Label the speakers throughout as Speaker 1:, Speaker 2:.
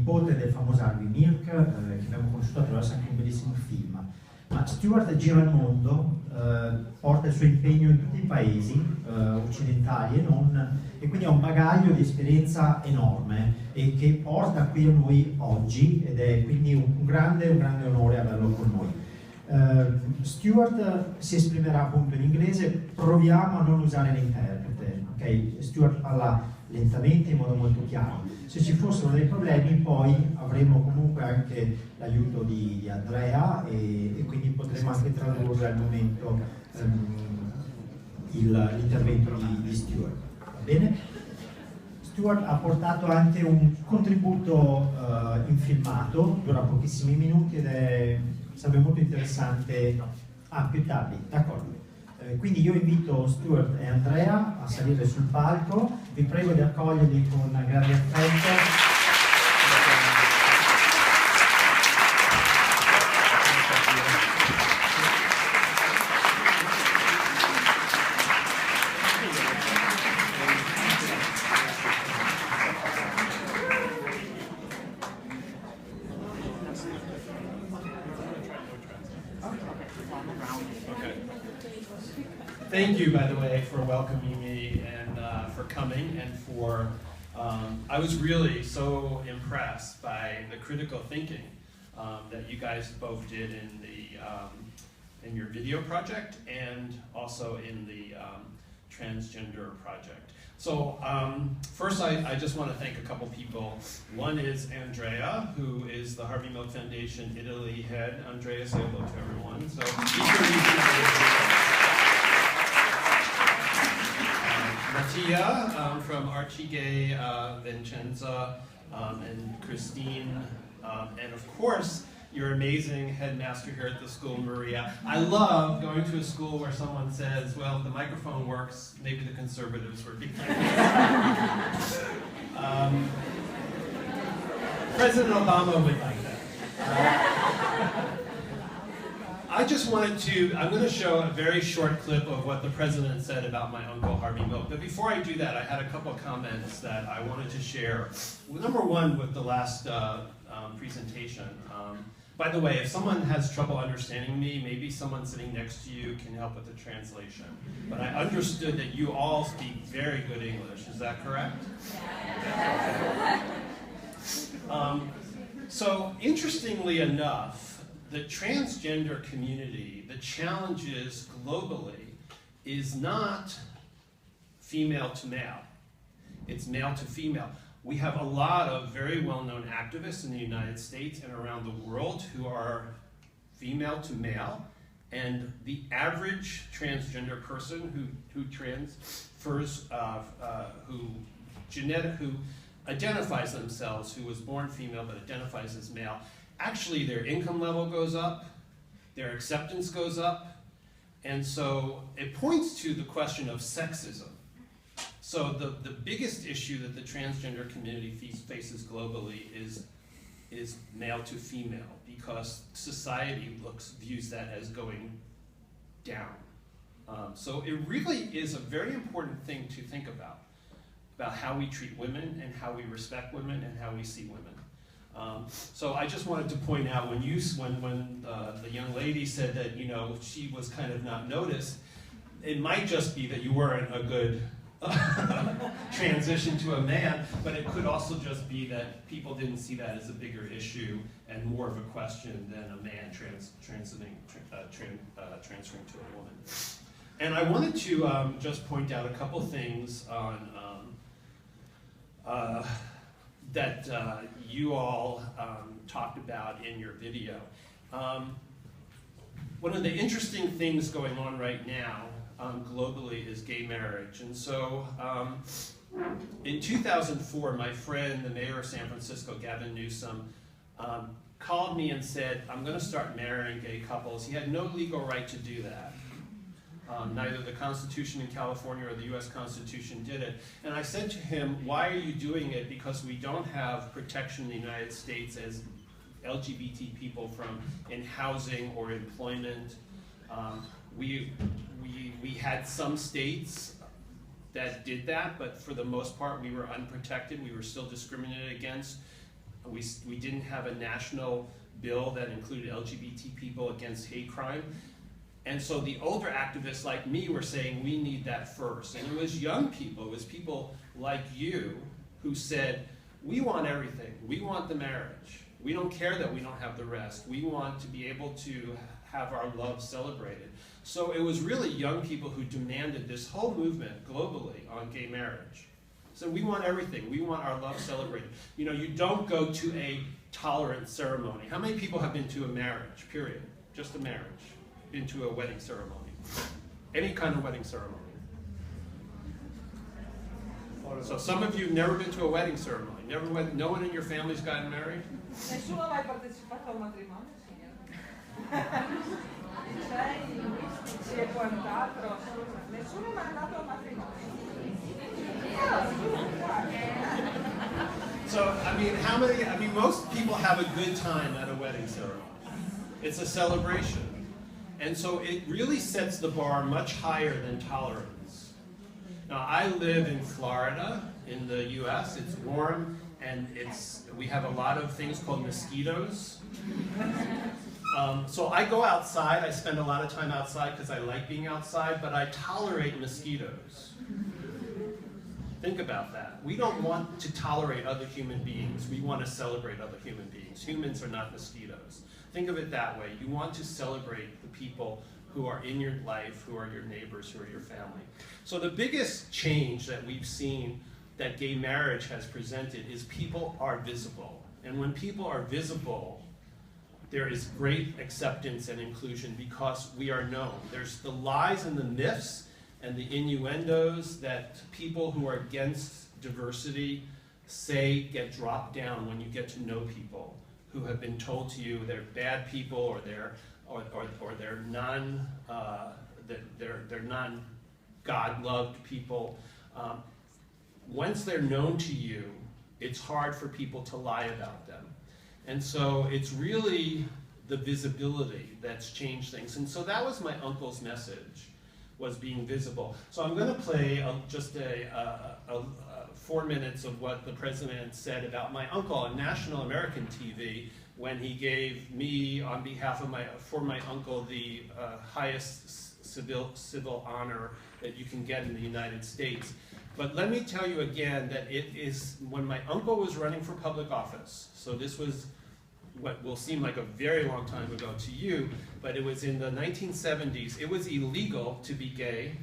Speaker 1: nipote del famoso Harvey Milk, che abbiamo conosciuto attraverso anche un bellissimo film. Ma Stuart gira il mondo, porta il suo impegno in tutti i paesi occidentali e non, e quindi ha un bagaglio di esperienza enorme e che porta qui a noi oggi, ed è quindi un grande onore averlo con noi. Stuart si esprimerà appunto in inglese, proviamo a non usare l'interprete, ok? Stuart parla lentamente in modo molto chiaro. Se ci fossero dei problemi poi avremo comunque anche l'aiuto di Andrea e quindi potremo anche tradurre al momento l'intervento di Stuart. Va bene? Stuart ha portato anche un contributo in filmato, dura pochissimi minuti ed sarebbe molto interessante. Più tardi, d'accordo. Quindi io invito Stuart e Andrea a salire sul palco, vi prego di accoglierli con grande affetto.
Speaker 2: Thank you, by the way, for welcoming me and for coming and for, I was really so impressed by the critical thinking that you guys both did in your video project and also in the transgender project. So first I just want to thank a couple people. One is Andrea, who is the Harvey Milk Foundation Italy head. Andrea, say hello to everyone. So Mattia from Arcigay Vicenza, and Christine, and of course your amazing headmaster here at the school, Maria. I love going to a school where someone says, well, if the microphone works, maybe the conservatives were behind it. President Obama would like that. I just wanted to, I'm going to show a very short clip of what the president said about my uncle Harvey Milk. But before I do that, I had a couple of comments that I wanted to share. Well, number one, with the last presentation. By the way, if someone has trouble understanding me, maybe someone sitting next to you can help with the translation. But I understood that you all speak very good English. Is that correct? So interestingly enough, the transgender community, the challenges globally, is not female to male. It's male to female. We have a lot of very well-known activists in the United States and around the world who are female to male, and the average transgender person who identifies themselves, who was born female but identifies as male, actually their income level goes up, their acceptance goes up, and so it points to the question of sexism. So the biggest issue that the transgender community faces globally is male to female, because society views that as going down. So it really is a very important thing to think about how we treat women and how we respect women and how we see women. So I just wanted to point out when the young lady said that she was kind of not noticed, it might just be that you weren't a good transition to a man, but it could also just be that people didn't see that as a bigger issue and more of a question than a man transferring to a woman. And I wanted to just point out a couple things on that you all talked about in your video. One of the interesting things going on right now globally is gay marriage. And so in 2004, my friend, the mayor of San Francisco, Gavin Newsom, called me and said, I'm going to start marrying gay couples. He had no legal right to do that. Neither the Constitution in California or the US Constitution did it. And I said to him, why are you doing it? Because we don't have protection in the United States as LGBT people in housing or employment. We had some states that did that, but for the most part we were unprotected. We were still discriminated against. We didn't have a national bill that included LGBT people against hate crime. And so the older activists like me were saying, we need that first. And it was young people, it was people like you who said, we want everything. We want the marriage. We don't care that we don't have the rest. We want to be able to have our love celebrated. So it was really young people who demanded this whole movement globally on gay marriage. So we want everything. We want our love celebrated. You know, you don't go to a tolerance ceremony. How many people have been to a marriage, period? Just a marriage. Been to a wedding ceremony? Any kind of wedding ceremony. So some of you have never been to a wedding ceremony. Never went, no one in your family's gotten married?
Speaker 3: Nessuno ha mai partecipato a un matrimonio, signore? Licei e quant'altro. Nessuno è mai andato a un matrimonio.
Speaker 2: So, I mean, most people have a good time at a wedding ceremony. It's a celebration. And so it really sets the bar much higher than tolerance. Now, I live in Florida, in the US. It's warm, and we have a lot of things called mosquitoes. So I go outside. I spend a lot of time outside because I like being outside, but I tolerate mosquitoes. Think about that. We don't want to tolerate other human beings. We want to celebrate other human beings. Humans are not mosquitoes. Think of it that way. You want to celebrate the people who are in your life, who are your neighbors, who are your family. So the biggest change that we've seen that gay marriage has presented is people are visible. And when people are visible, there is great acceptance and inclusion because we are known. There's the lies and the myths and the innuendos that people who are against diversity say get dropped down when you get to know people who have been told to you they're bad people or they're non-God-loved people. Once they're known to you, it's hard for people to lie about them. And so it's really the visibility that's changed things. And so that was my uncle's message, was being visible. So I'm going to play just 4 minutes of what the president said about my uncle on National American TV when he gave me, on behalf of for my uncle, the highest civil honor that you can get in the United States. But let me tell you again that it is when my uncle was running for public office, so this was what will seem like a very long time ago to you, but it was in the 1970s. It was illegal to be gay,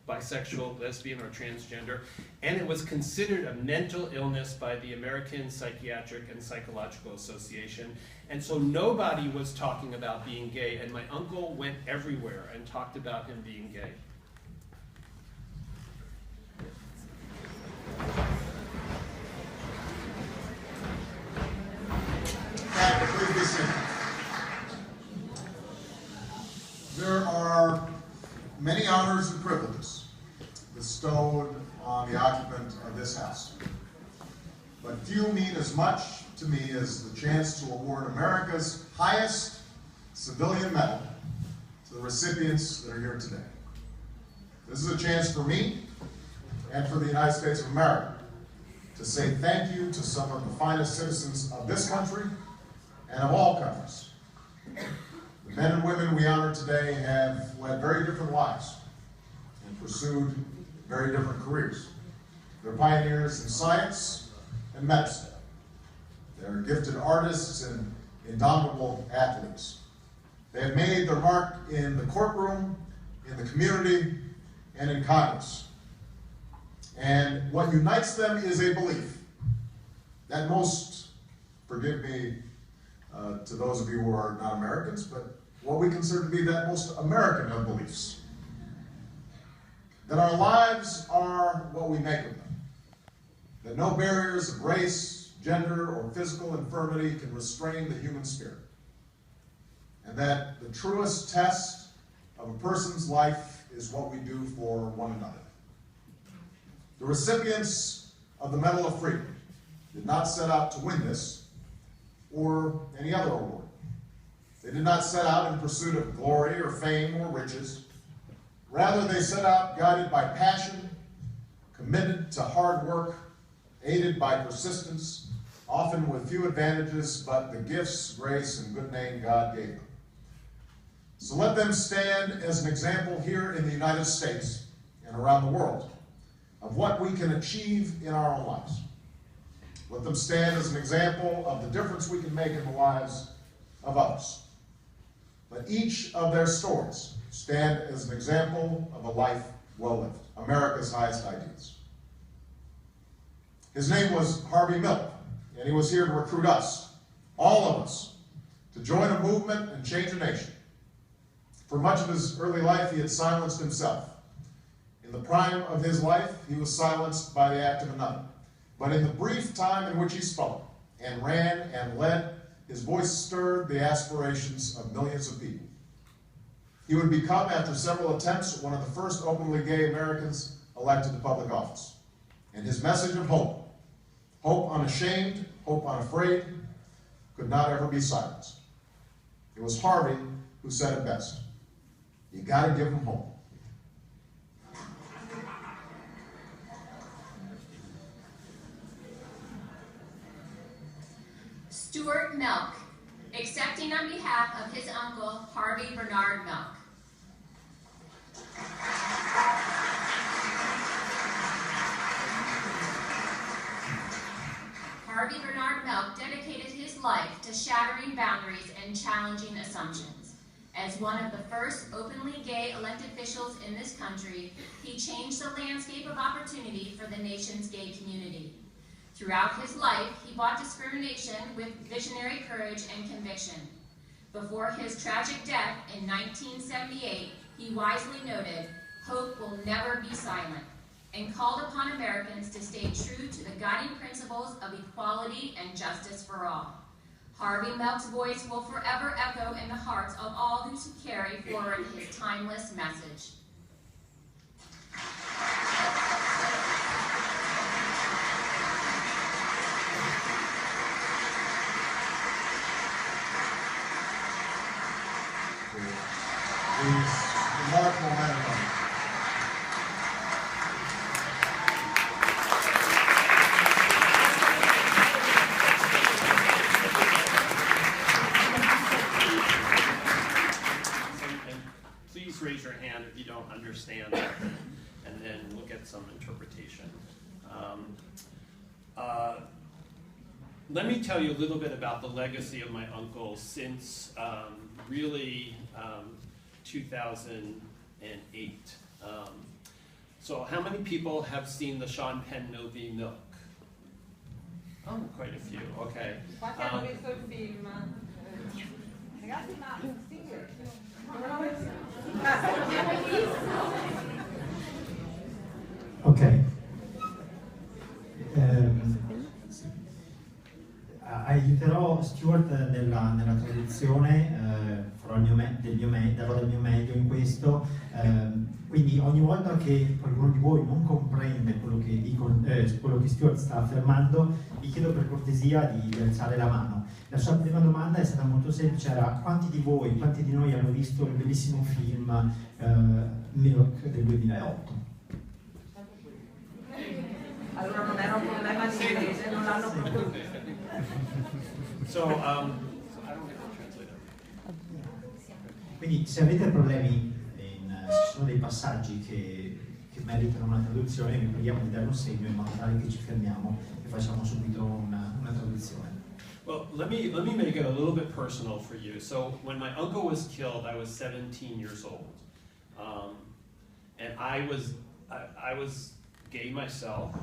Speaker 2: bisexual, lesbian, or transgender, and it was considered a mental illness by the American Psychiatric and Psychological Association, and so nobody was talking about being gay, and my uncle went everywhere and talked about him being gay.
Speaker 4: Please be seated. There are many honors and privileges bestowed on the occupant of this house, but few mean as much to me as the chance to award America's highest civilian medal to the recipients that are here today. This is a chance for me and for the United States of America to say thank you to some of the finest citizens of this country and of all countries. The men and women we honor today have led very different lives and pursued very different careers. They're pioneers in science and medicine. They're gifted artists and indomitable athletes. They have made their mark in the courtroom, in the community, and in Congress. And what unites them is a belief that most, forgive me to those of you who are not Americans, but what we consider to be that most American of beliefs. That our lives are what we make of them. That no barriers of race, gender, or physical infirmity can restrain the human spirit. And that the truest test of a person's life is what we do for one another. The recipients of the Medal of Freedom did not set out to win this or any other award. They did not set out in pursuit of glory or fame or riches. Rather, they set out guided by passion, committed to hard work, aided by persistence, often with few advantages but the gifts, grace, and good name God gave them. So let them stand as an example here in the United States and around the world of what we can achieve in our own lives. Let them stand as an example of the difference we can make in the lives of others. Let each of their stories stand as an example of a life well lived, America's highest ideals. His name was Harvey Milk, and he was here to recruit us, all of us, to join a movement and change a nation. For much of his early life, he had silenced himself. In the prime of his life, he was silenced by the act of another. But in the brief time in which he spoke and ran and led, his voice stirred the aspirations of millions of people. He would become, after several attempts, one of the first openly gay Americans elected to public office. And his message of hope, hope unashamed, hope unafraid, could not ever be silenced. It was Harvey who said it best. You gotta give them hope.
Speaker 5: Stuart Milk, accepting on behalf of his uncle, Harvey Bernard Milk. Harvey Bernard Milk dedicated his life to shattering boundaries and challenging assumptions. As one of the first openly gay elected officials in this country, he changed the landscape of opportunity for the nation's gay community. Throughout his life, he fought discrimination with visionary courage and conviction. Before his tragic death in 1978, he wisely noted, "Hope will never be silent," and called upon Americans to stay true to the guiding principles of equality and justice for all. Harvey Milk's voice will forever echo in the hearts of all who carry forward his timeless message.
Speaker 4: These remarkable men and women.
Speaker 2: Please raise your hand if you don't understand that, and then we'll get some interpretation. Let me tell you a little bit about the legacy of my uncle since really 2008. So how many people have seen the Sean Penn movie Milk? Oh, quite a few, okay.
Speaker 3: Quanti hanno visto il film? Ragazzi, ma sì, non l'ho visto.
Speaker 1: Ok. Aiuterò Stuart nella traduzione, farò darò del mio meglio in questo, quindi ogni volta che qualcuno di voi non comprende quello che Stuart sta affermando, vi chiedo per cortesia di alzare la mano. La sua prima domanda è stata molto semplice, era quanti di noi hanno visto il bellissimo film Milk del 2008?
Speaker 3: Allora non era un problema di inglese, non l'hanno proprio.
Speaker 2: So, I don't have a translator.
Speaker 1: Quindi se avete problemi, ci sono dei passaggi che meritano una traduzione, vi preghiamo di dare un segno in modo tale che ci fermiamo e facciamo subito una traduzione.
Speaker 2: Well, let me make it a little bit personal for you. So when my uncle was killed, I was 17 years old, and I was gay myself.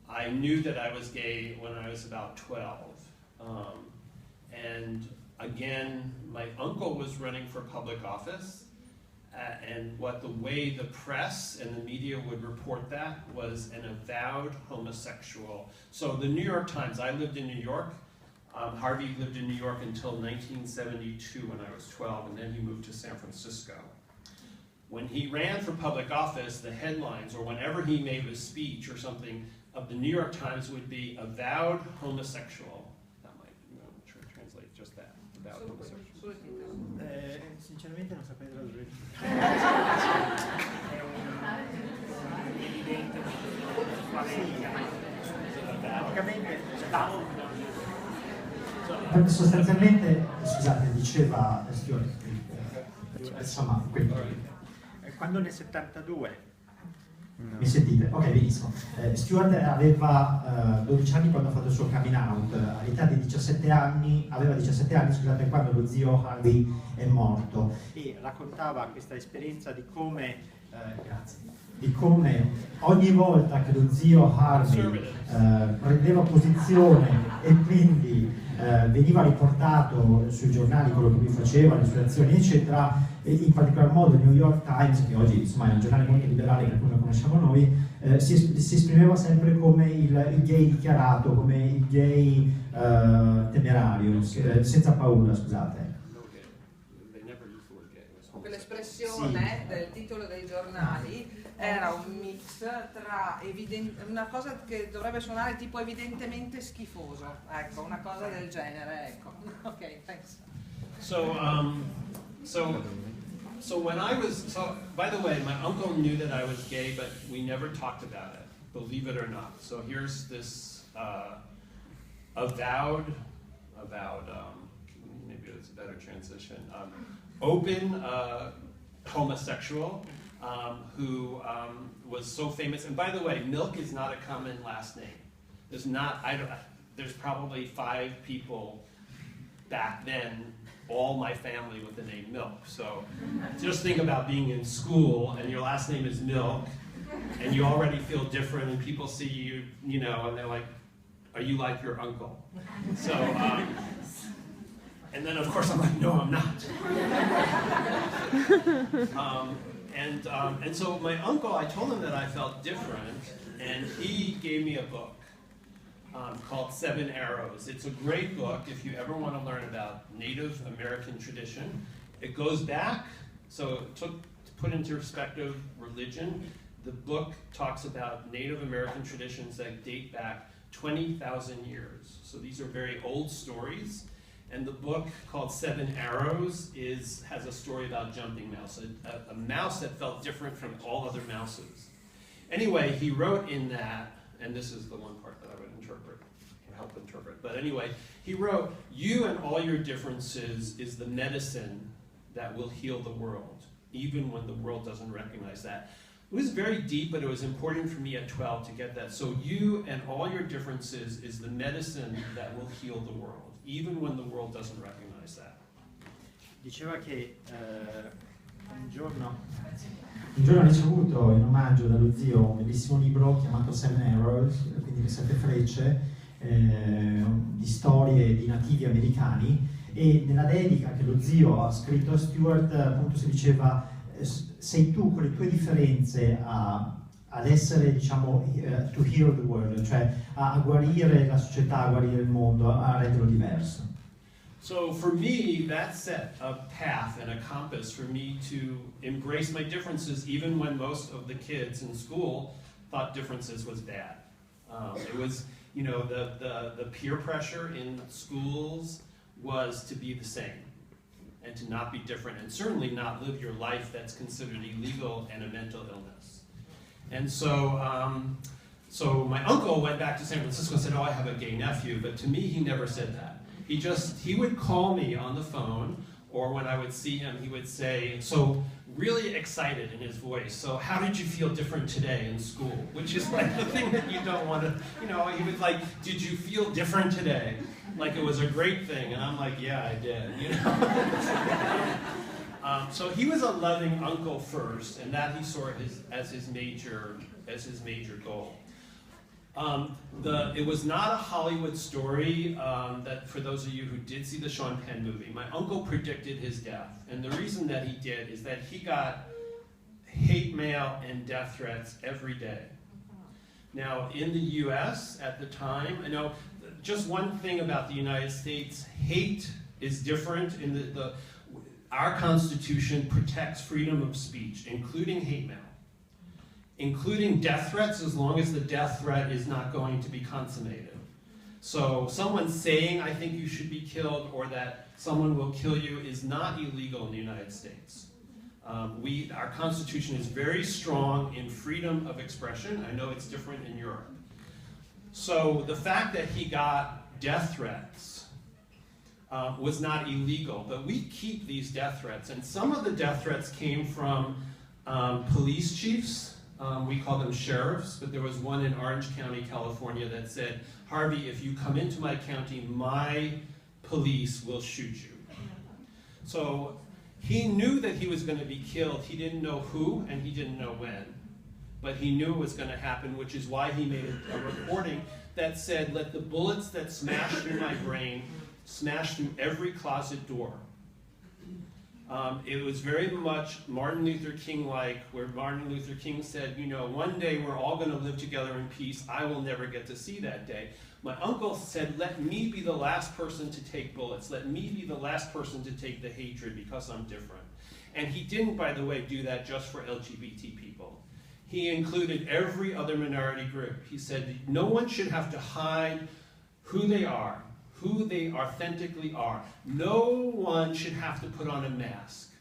Speaker 2: I knew that I was gay when I was about 12, and again, my uncle was running for public office, and the way the press and the media would report that was an avowed homosexual. So the New York Times, I lived in New York, Harvey lived in New York until 1972 when I was 12, and then he moved to San Francisco. When he ran for public office, the headlines, or whenever he made a speech or something, of the New York Times would be avowed homosexual. That might translate just that, avowed homosexual.
Speaker 1: Sinceramente non saprei tradurre. praticamente sostanzialmente, scusate, diceva Stuart, insomma, quando nel 72 mi sentite? Ok, benissimo. Stuart aveva 12 anni quando ha fatto il suo coming out. All'età di 17 anni, aveva 17 anni, scusate, quando lo zio Harvey è morto, e raccontava questa esperienza di come, di come ogni volta che lo zio Harvey prendeva posizione e quindi veniva riportato sui giornali quello che lui faceva, le sue azioni eccetera, e in particolar modo il New York Times, che oggi insomma è un giornale molto liberale per cui lo conosciamo noi, si esprimeva sempre come il gay dichiarato, come il gay temerario, senza paura, scusate.
Speaker 3: Quell'espressione del titolo dei giornali era un mix tra una cosa che dovrebbe suonare tipo evidentemente schifoso, ecco, una cosa del genere, ecco. Ok, thanks.
Speaker 2: So when I was, by the way, my uncle knew that I was gay, but we never talked about it, believe it or not. So here's this avowed, maybe it's a better transition, open homosexual who was so famous. And by the way, Milk is not a common last name. There's probably 5 people back then, all my family with the name Milk. So just think about being in school and your last name is Milk and you already feel different and people see you, you know, and they're like, are you like your uncle? So, and then of course I'm like, no, I'm not. And so my uncle, I told him that I felt different and he gave me a book. Called 7 Arrows. It's a great book if you ever want to learn about Native American tradition. It goes back, so to put into perspective religion, the book talks about Native American traditions that date back 20,000 years. So these are very old stories. And the book called 7 Arrows has a story about jumping mouse, a mouse that felt different from all other mouses. Anyway, he wrote in that, and this is the one part that I would help interpret. But anyway, he wrote, you and all your differences is the medicine that will heal the world, even when the world doesn't recognize that. It was very deep, but it was important for me at 12 to get that. So you and all your differences is the medicine that will heal the world, even when the world doesn't recognize that.
Speaker 1: Diceva che un giorno ha ricevuto in omaggio dallo zio un bellissimo libro chiamato 7 Arrows, quindi le 7 frecce, di storie di nativi americani, e nella dedica che lo zio ha scritto a Stuart appunto si diceva sei tu con le tue differenze ad essere, diciamo, to heal the world, cioè a guarire la società, a guarire il mondo, a renderlo diverso.
Speaker 2: So for me, that set a path and a compass for me to embrace my differences, even when most of the kids in school thought differences was bad. It was, you know, the peer pressure in schools was to be the same and to not be different, and certainly not live your life that's considered illegal and a mental illness. And so, so my uncle went back to San Francisco and said, oh, I have a gay nephew, but to me, he never said that. He would call me on the phone, or when I would see him, he would say, so really excited in his voice, so how did you feel different today in school? Which is like the thing that you don't want to, you know, he was like, did you feel different today? Like it was a great thing, and I'm like, yeah, I did, you know? So he was a loving uncle first, and that he saw as his major goal. It was not a Hollywood story, that for those of you who did see the Sean Penn movie, my uncle predicted his death. And the reason that he did is that he got hate mail and death threats every day. Now, in the US at the time, I know just one thing about the United States, hate is different. Our Constitution protects freedom of speech, including hate mail, including death threats, as long as the death threat is not going to be consummated. So someone saying, I think you should be killed, or that someone will kill you, is not illegal in the United States. Our Constitution is very strong in freedom of expression. I know it's different in Europe. So the fact that he got death threats was not illegal, but we keep these death threats. And some of the death threats came from police chiefs. We call them sheriffs, but there was one in Orange County, California that said, Harvey, if you come into my county, my police will shoot you. So he knew that he was going to be killed. He didn't know who and he didn't know when. But he knew it was going to happen, which is why he made a recording that said, let the bullets that smash through my brain smash through every closet door. It was very much Martin Luther King-like, where Martin Luther King said, you know, one day we're all going to live together in peace. I will never get to see that day. My uncle said, let me be the last person to take bullets. Let me be the last person to take the hatred because I'm different. And he didn't, by the way, do that just for LGBT people. He included every other minority group. He said, no one should have to hide who they are authentically are. No one should have to put on a mask.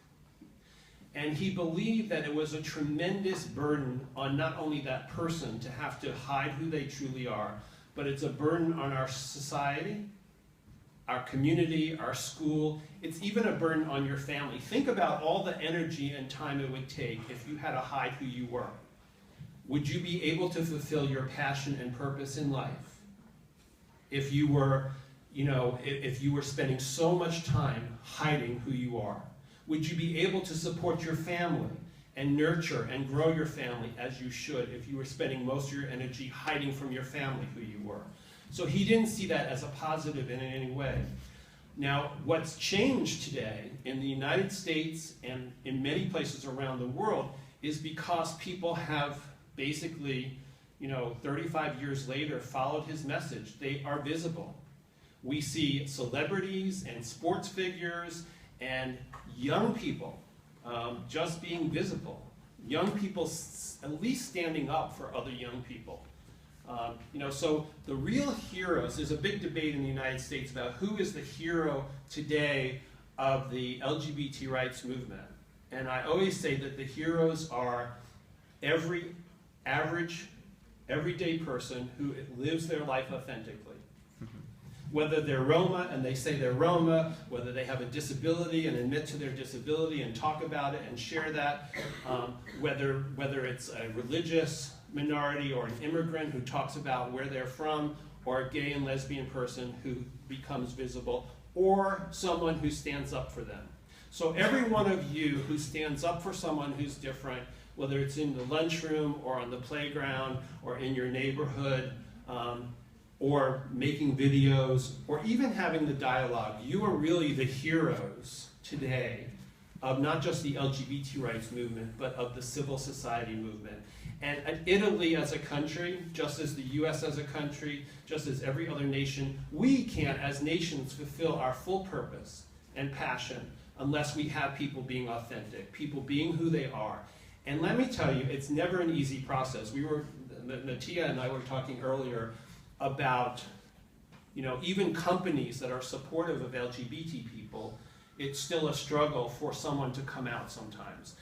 Speaker 2: And he believed that it was a tremendous burden on not only that person to have to hide who they truly are, but it's a burden on our society, our community, our school. It's even a burden on your family. Think about all the energy and time it would take if you had to hide who you were. Would you be able to fulfill your passion and purpose in life if you were, if you were spending so much time hiding who you are? Would you be able to support your family and nurture and grow your family as you should if you were spending most of your energy hiding from your family who you were? So he didn't see that as a positive in any way. Now, what's changed today in the United States and in many places around the world is because people have basically, 35 years later followed his message. They are visible. We see celebrities and sports figures and young people just being visible. Young people at least standing up for other young people. So the real heroes, there's a big debate in the United States about who is the hero today of the LGBT rights movement. And I always say that the heroes are every average, everyday person who lives their life authentically. Whether they're Roma and they say they're Roma, whether they have a disability and admit to their disability and talk about it and share that, whether it's a religious minority or an immigrant who talks about where they're from, or a gay and lesbian person who becomes visible, or someone who stands up for them. So every one of you who stands up for someone who's different, whether it's in the lunchroom or on the playground or in your neighborhood, or making videos, or even having the dialogue, you are really the heroes today of not just the LGBT rights movement, but of the civil society movement. And Italy as a country, just as the US as a country, just as every other nation, we can't, as nations, fulfill our full purpose and passion unless we have people being authentic, people being who they are. And let me tell you, it's never an easy process. Natia and I were talking earlier about, even companies that are supportive of LGBT people, it's still a struggle for someone to come out sometimes.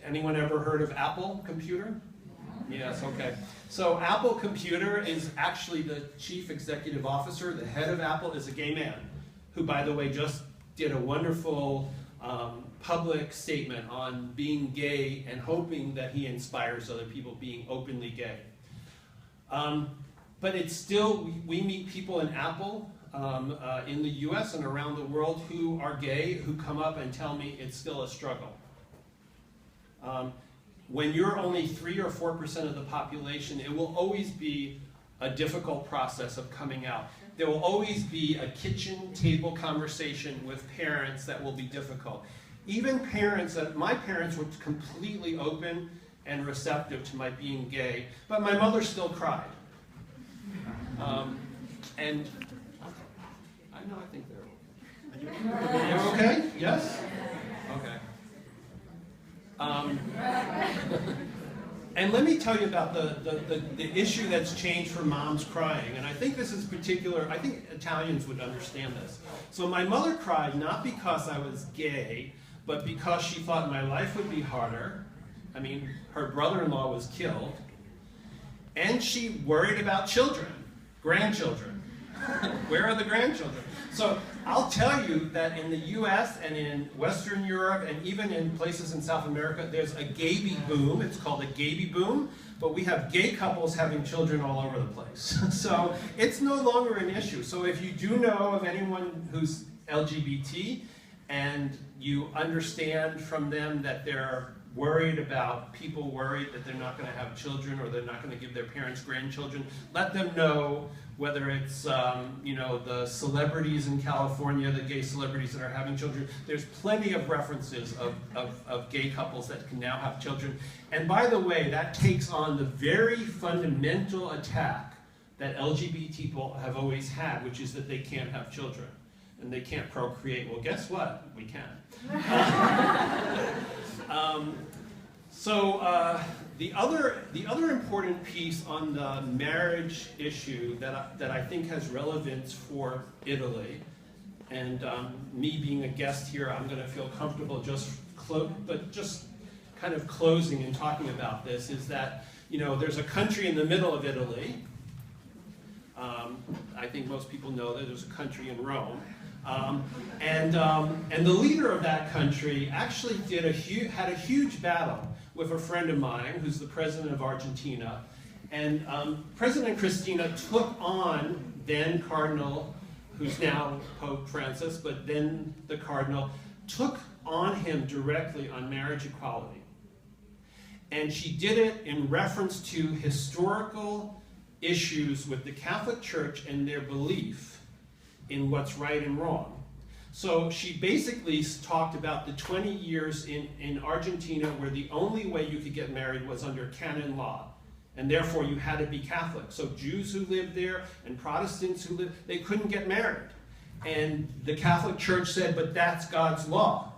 Speaker 2: Anyone ever heard of Apple Computer? Yes, okay. So Apple Computer is actually the chief executive officer, the head of Apple is a gay man, who, by the way, just did a wonderful public statement on being gay and hoping that he inspires other people being openly gay. But it's still, we meet people in Apple in the US and around the world who are gay, who come up and tell me it's still a struggle. When you're only 3 or 4% of the population, it will always be a difficult process of coming out. There will always be a kitchen table conversation with parents that will be difficult. Even parents, my parents were completely open and receptive to my being gay, but my mother still cried. And I think they're okay. You're okay? Yes? Okay. And let me tell you about the issue that's changed for moms crying. And I think this is particular, I think Italians would understand this. So my mother cried not because I was gay, but because she thought my life would be harder. I mean, her brother-in-law was killed. And she worried about children, grandchildren. Where are the grandchildren? So I'll tell you that in the US and in Western Europe and even in places in South America, there's a gayby boom. It's called a gayby boom, but we have gay couples having children all over the place. So it's no longer an issue. So if you do know of anyone who's LGBT and you understand from them that they're worried about, people worried that they're not going to have children or they're not going to give their parents grandchildren, let them know, whether it's you know, the celebrities in California, the gay celebrities that are having children. There's plenty of references of gay couples that can now have children. And by the way, that takes on the very fundamental attack that LGBT people have always had, which is that they can't have children and they can't procreate. Well, guess what? We can. The other important piece on the marriage issue that I think has relevance for Italy, and me being a guest here, I'm going to feel comfortable just kind of closing and talking about this, is that, you know, there's a country in the middle of Italy. I think most people know that there's a country in Rome. And the leader of that country actually had a huge battle with a friend of mine who's the president of Argentina. And President Cristina took on then Cardinal, who's now Pope Francis, but then the Cardinal, took on him directly on marriage equality. And she did it in reference to historical issues with the Catholic Church and their belief in what's right and wrong. So she basically talked about the 20 years in Argentina where the only way you could get married was under canon law, and therefore you had to be Catholic. So Jews who lived there and Protestants who lived, they couldn't get married. And the Catholic Church said, but that's God's law.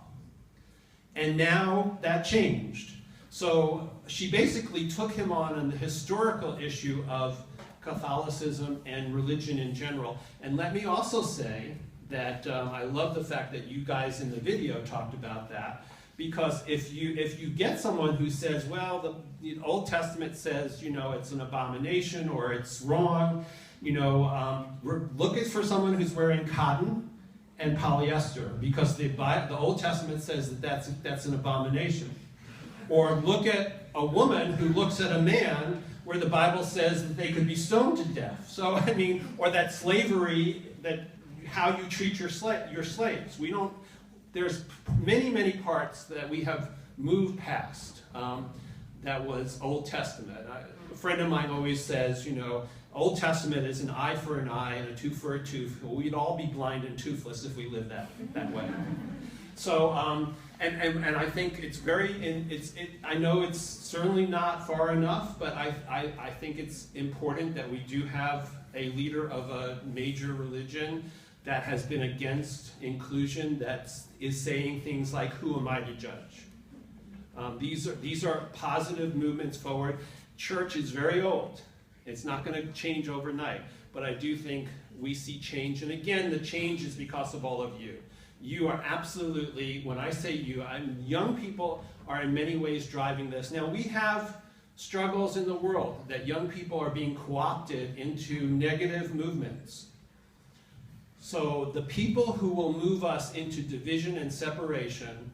Speaker 2: And now that changed. So she basically took him on the historical issue of Catholicism and religion in general. And let me also say that I love the fact that you guys in the video talked about that, because if you get someone who says, well, the Old Testament says, you know, it's an abomination or it's wrong, you know, we're looking for someone who's wearing cotton and polyester, because the Old Testament says that that's an abomination. Or look at a woman who looks at a man where the Bible says that they could be stoned to death. So, I mean, or that slavery, that how you treat your slaves. We don't, there's many, many parts that we have moved past that was Old Testament. A friend of mine always says, you know, Old Testament is an eye for an eye and a tooth for a tooth. We'd all be blind and toothless if we lived that way. So, and I think it's I know it's certainly not far enough, but I think it's important that we do have a leader of a major religion that has been against inclusion, that is saying things like, who am I to judge? These are positive movements forward. Church is very old. It's not going to change overnight, but I do think we see change. And again, the change is because of all of you. You are absolutely, when I say you, young people are in many ways driving this. Now, we have struggles in the world that young people are being co-opted into negative movements. So the people who will move us into division and separation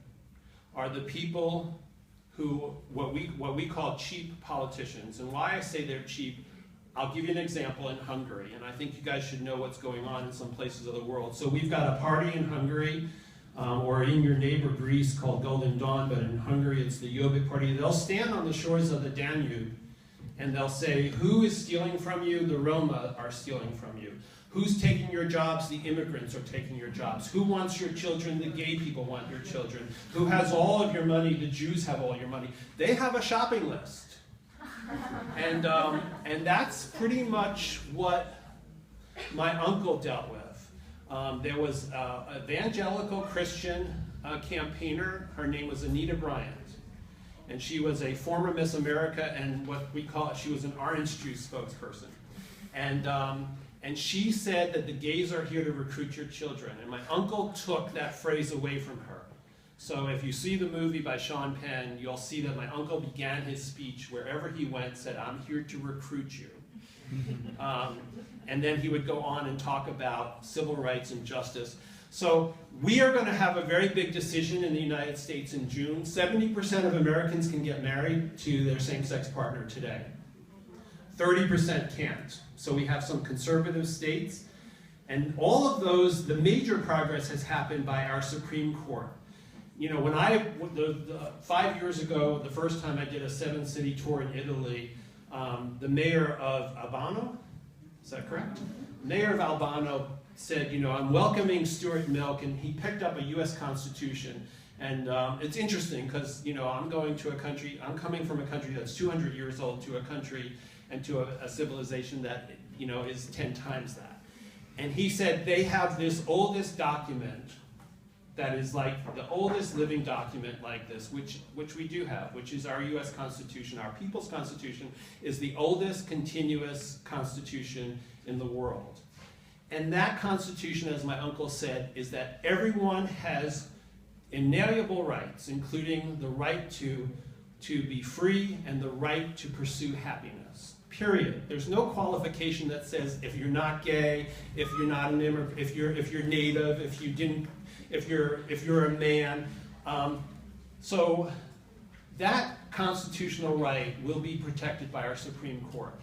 Speaker 2: are the people who, what we call cheap politicians. And why I say they're cheap, I'll give you an example in Hungary, and I think you guys should know what's going on in some places of the world. So we've got a party in Hungary, or in your neighbor Greece, called Golden Dawn, but in Hungary it's the Jobbik Party. They'll stand on the shores of the Danube, and they'll say, who is stealing from you? The Roma are stealing from you. Who's taking your jobs? The immigrants are taking your jobs. Who wants your children? The gay people want your children. Who has all of your money? The Jews have all your money. They have a shopping list. And that's pretty much what my uncle dealt with. There was an evangelical Christian campaigner. Her name was Anita Bryant. And she was a former Miss America, and what we call it, she was an orange juice spokesperson. And she said that the gays are here to recruit your children. And my uncle took that phrase away from her. So if you see the movie by Sean Penn, you'll see that my uncle began his speech wherever he went, said, "I'm here to recruit you." And then he would go on and talk about civil rights and justice. So we are going to have a very big decision in the United States in June. 70% of Americans can get married to their same-sex partner today. 30% can't. So we have some conservative states. And all of those, the major progress has happened by our Supreme Court. You know, when 5 years ago, the first time I did a 7-city tour in Italy, the mayor of Albano, is that correct? Mayor of Albano said, you know, I'm welcoming Stuart Milk, and he picked up a US Constitution. And it's interesting because, you know, I'm coming from a country that's 200 years old to a country and to a civilization that, you know, is 10 times that. And he said they have this oldest document that is like the oldest living document like this, which we do have, which is our US Constitution. Our people's Constitution is the oldest continuous constitution in the world. And that Constitution, as my uncle said, is that everyone has inalienable rights, including the right to be free and the right to pursue happiness. Period. There's no qualification that says if you're not gay, if you're not an immigrant, if you're native, if you're a man. So that constitutional right will be protected by our Supreme Court.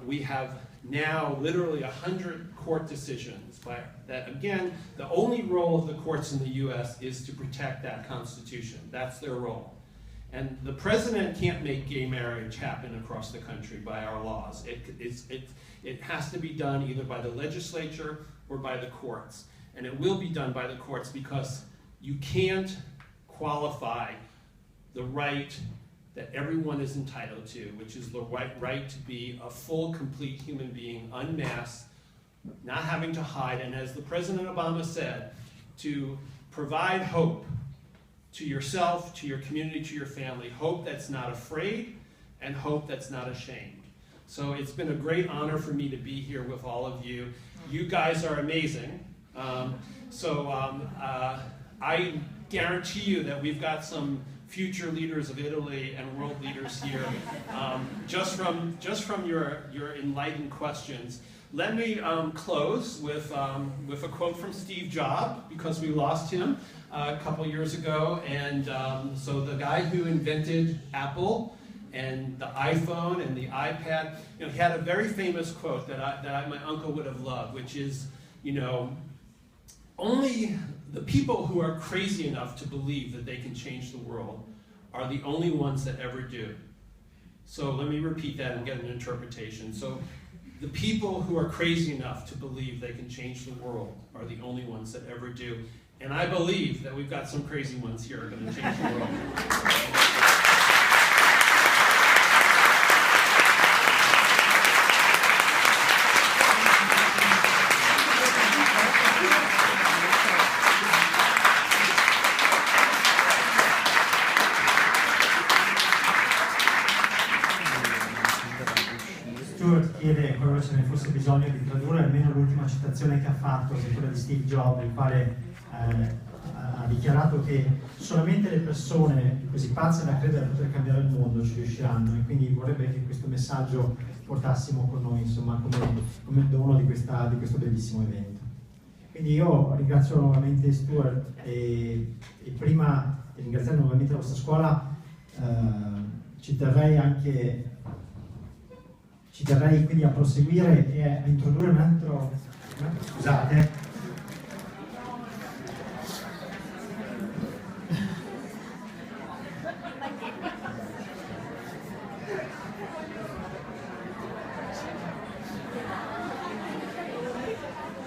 Speaker 2: We have now literally 100 court decisions that, again, the only role of the courts in the US is to protect that Constitution. That's their role. And the president can't make gay marriage happen across the country by our laws. It has to be done either by the legislature or by the courts. And it will be done by the courts because you can't qualify the right that everyone is entitled to, which is the right to be a full, complete human being, unmasked, not having to hide, and as the President Obama said, to provide hope to yourself, to your community, to your family, hope that's not afraid, and hope that's not ashamed. So it's been a great honor for me to be here with all of you. You guys are amazing. I guarantee you that we've got some future leaders of Italy and world leaders here, just from your enlightened questions. Let me close with a quote from Steve Jobs, because we lost him a couple years ago. And so the guy who invented Apple and the iPhone and the iPad, you know, he had a very famous quote that my uncle would have loved, which is, you know, only the people who are crazy enough to believe that they can change the world are the only ones that ever do. So let me repeat that and get an interpretation. So the people who are crazy enough to believe they can change the world are the only ones that ever do. And I believe that we've got some crazy ones here who are going to change the world.
Speaker 1: Stuart chiede qualora ce ne fosse bisogno di tradurre almeno l'ultima citazione che ha fatto, che è quella di Steve Jobs, il quale ha dichiarato che solamente le persone così pazze da credere a poter cambiare il mondo ci riusciranno, e quindi vorrebbe che questo messaggio portassimo con noi, insomma, come dono di questo bellissimo evento. Quindi io ringrazio nuovamente Stuart e prima di ringraziare nuovamente la vostra scuola ci terrei quindi a proseguire e a introdurre un altro scusate.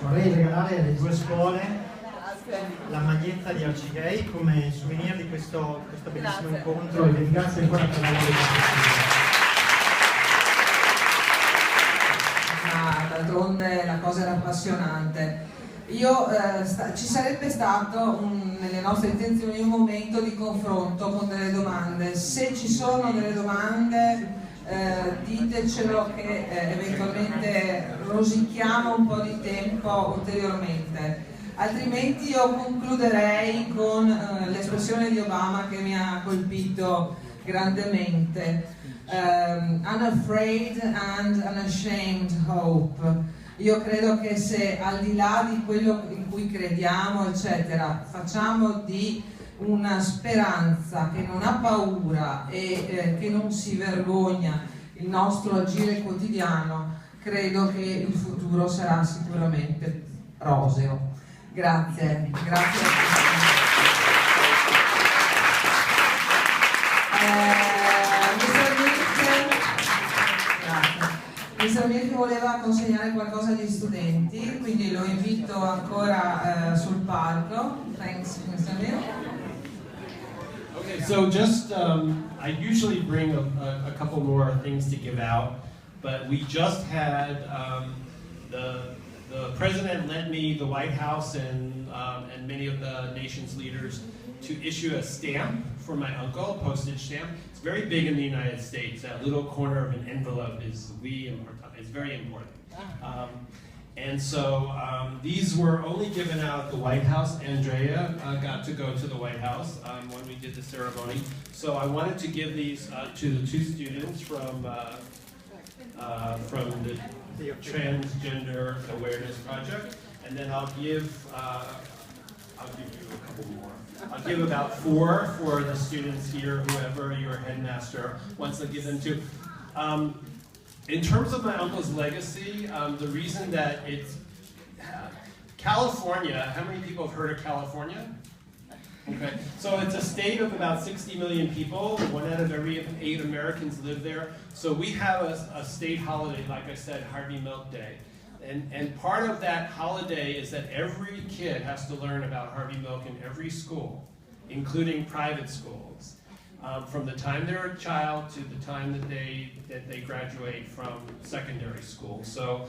Speaker 1: Vorrei regalare alle due scuole la maglietta di Arcigay come souvenir di questo bellissimo incontro, e vi ringrazio ancora per la
Speaker 3: D'altronde la cosa era appassionante. Ci sarebbe stato nelle nostre intenzioni un momento di confronto con delle domande. Se ci sono delle domande ditecelo, che eventualmente rosicchiamo un po' di tempo ulteriormente. Altrimenti io concluderei con l'espressione di Obama che mi ha colpito grandemente. Unafraid and unashamed hope. Io credo che se al di là di quello in cui crediamo, eccetera, facciamo di una speranza che non ha paura e che non si vergogna il nostro agire quotidiano, credo che il futuro sarà sicuramente roseo. Grazie, grazie a tutti. Mr. Milk voleva consegnare qualcosa agli studenti, quindi lo invito ancora sul palco. Thanks, Mr. Milk.
Speaker 2: Okay, so just, I usually bring a couple more things to give out, but we just had the president lent me the White House and many of the nation's leaders to issue a stamp for my uncle, a postage stamp. It's very big in the United States. That little corner of an envelope is very important. And so these were only given out at the White House. Andrea got to go to the White House when we did the ceremony. So I wanted to give these to the two students from the Transgender Awareness Project, and then I'll give you a couple more. I'll give about 4 for the students here, whoever your headmaster wants to give them to. In terms of my uncle's legacy, the reason that it's California, how many people have heard of California? Okay, so it's a state of about 60 million people. 1 out of every 8 Americans live there. So we have a state holiday, like I said, Harvey Milk Day. And part of that holiday is that every kid has to learn about Harvey Milk in every school, including private schools, from the time they're a child to the time that they graduate from secondary school. So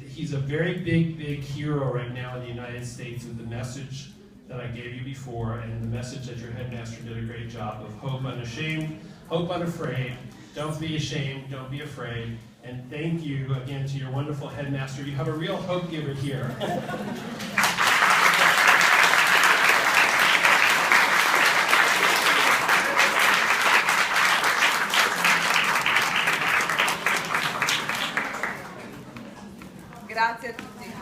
Speaker 2: he's a very big hero right now in the United States with the message that I gave you before, and the message that your headmaster did a great job of: hope unashamed, hope unafraid, don't be ashamed, don't be afraid. And thank you again to your wonderful headmaster. You have a real hope giver here.
Speaker 3: Grazie a tutti.